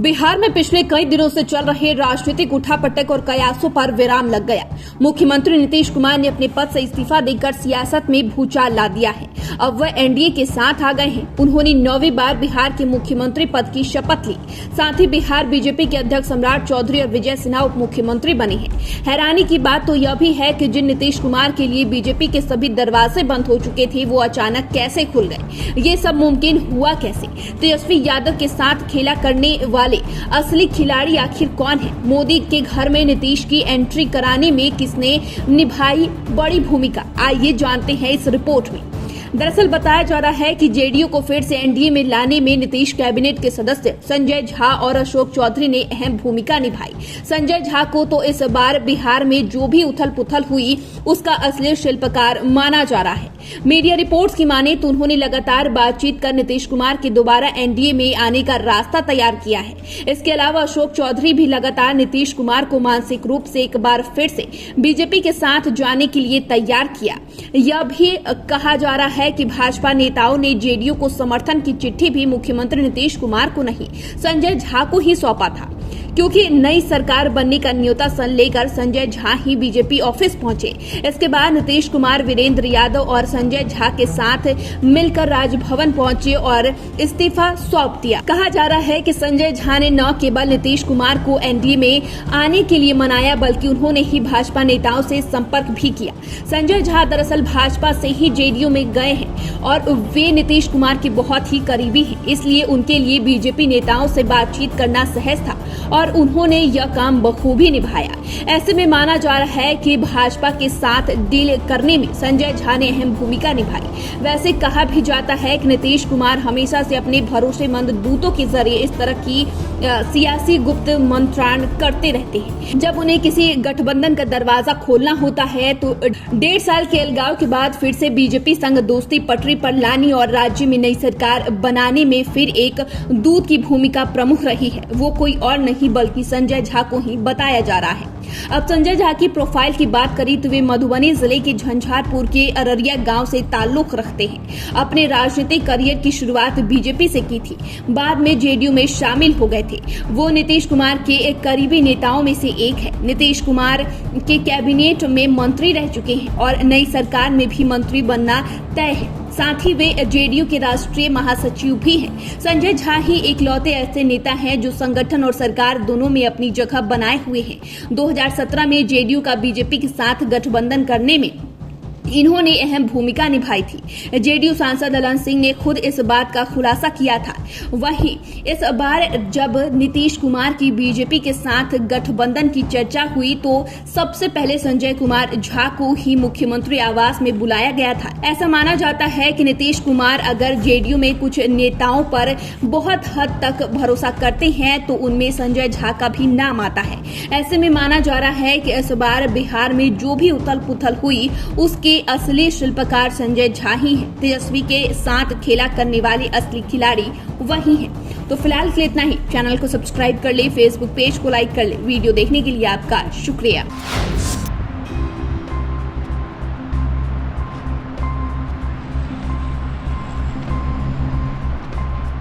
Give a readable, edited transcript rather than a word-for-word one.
बिहार में पिछले कई दिनों से चल रहे राजनीतिक उठापटक और कयासों पर विराम लग गया। मुख्यमंत्री नीतीश कुमार ने अपने पद से इस्तीफा देकर सियासत में भूचाल ला दिया है। अब वह एनडीए के साथ आ गए हैं। उन्होंने 9वीं बार बिहार के मुख्यमंत्री पद की शपथ ली। साथ ही बिहार बीजेपी के अध्यक्ष सम्राट चौधरी और विजय सिन्हा उप मुख्यमंत्री बने हैं। हैरानी की बात तो यह भी है कि जिन नीतीश कुमार के लिए बीजेपी के सभी दरवाजे बंद हो चुके थे, वो अचानक कैसे खुल गए? ये सब मुमकिन हुआ कैसे? तेजस्वी यादव के साथ खेला करने वाले असली खिलाड़ी आखिर कौन है? मोदी के घर में नीतीश की एंट्री कराने में किसने निभाई बड़ी भूमिका? आइए जानते हैं इस रिपोर्ट में। दरअसल बताया जा रहा है कि जेडीयू को फिर से एनडीए में लाने में नीतीश कैबिनेट के सदस्य संजय झा और अशोक चौधरी ने अहम भूमिका निभाई। संजय झा को तो इस बार बिहार में जो भी उथल पुथल हुई, उसका असली शिल्पकार माना जा रहा है। मीडिया रिपोर्ट्स की माने तो उन्होंने लगातार बातचीत कर नीतीश कुमार के दोबारा एनडीए में आने का रास्ता तैयार किया है। इसके अलावा अशोक चौधरी भी लगातार नीतीश कुमार को मानसिक रूप से एक बार फिर से बीजेपी के साथ जाने के लिए तैयार किया। यह भी कहा जा रहा है कि भाजपा नेताओं ने जेडीयू को समर्थन की चिट्ठी भी मुख्यमंत्री नीतीश कुमार को नहीं, संजय झा को ही सौंपा था, क्योंकि नई सरकार बनने का न्योता सन लेकर संजय झा ही बीजेपी ऑफिस पहुंचे। इसके बाद नीतीश कुमार वीरेंद्र यादव और संजय झा के साथ मिलकर राजभवन पहुंचे और इस्तीफा सौंप दिया। कहा जा रहा है कि संजय झा ने न केवल नीतीश कुमार को एनडीए में आने के लिए मनाया, बल्कि उन्होंने ही भाजपा नेताओं से संपर्क भी किया। संजय झा दरअसल भाजपा से ही जेडीयू में गए हैं और वे नीतीश कुमार के बहुत ही करीबी हैं, इसलिए उनके लिए बीजेपी नेताओं से बातचीत करना सहज था और उन्होंने यह काम बखूबी निभाया। ऐसे में माना जा रहा है कि भाजपा के साथ डील करने में संजय झा ने अहम भूमिका निभाई। वैसे कहा भी जाता है कि नीतीश कुमार हमेशा से अपने भरोसेमंद दूतों के जरिए इस तरह की सियासी गुप्त मंत्राण करते रहते हैं। जब उन्हें किसी गठबंधन का दरवाजा खोलना होता है तो 1.5 साल के अलगाव के बाद फिर से बीजेपी संग दोस्ती पटरी पर लाने और राज्य में नई सरकार बनाने में फिर एक दूत की भूमिका प्रमुख रही है। वो कोई और नहीं बल्कि संजय झा को ही बताया जा रहा है। अब संजय झा की प्रोफाइल की बात करें तो वे मधुबनी जिले के झंझारपुर के अररिया गांव से ताल्लुक रखते हैं। अपने राजनीतिक करियर की शुरुआत बीजेपी से की थी, बाद में जेडीयू में शामिल हो गए थे। वो नीतीश कुमार के एक करीबी नेताओं में से एक है। नीतीश कुमार के कैबिनेट में मंत्री रह चुके हैं और नई सरकार में भी मंत्री बनना तय है। साथ ही वे जेडीयू के राष्ट्रीय महासचिव भी हैं। संजय झा ही इकलौते ऐसे नेता हैं जो संगठन और सरकार दोनों में अपनी जगह बनाए हुए हैं। 2017 में जेडीयू का बीजेपी के साथ गठबंधन करने में इन्होंने अहम भूमिका निभाई थी। जेडीयू सांसद ललन सिंह ने खुद इस बात का खुलासा किया था। वहीं इस बार जब नीतीश कुमार की बीजेपी के साथ गठबंधन की चर्चा हुई तो सबसे पहले संजय कुमार झा को ही मुख्यमंत्री आवास में बुलाया गया था। ऐसा माना जाता है कि नीतीश कुमार अगर जेडीयू में कुछ नेताओं पर बहुत हद तक भरोसा करते हैं तो उनमें संजय झा का भी नाम आता है। ऐसे में माना जा रहा है कि इस बार बिहार में जो भी उथल पुथल हुई, उसके असली शिल्पकार संजय झा ही हैं। तेजस्वी के साथ खेला करने वाले असली खिलाड़ी वही हैं। तो फिलहाल के लिए इतना ही। चैनल को सब्सक्राइब कर ले, फेसबुक पेज को लाइक कर ले। वीडियो देखने के लिए आपका शुक्रिया।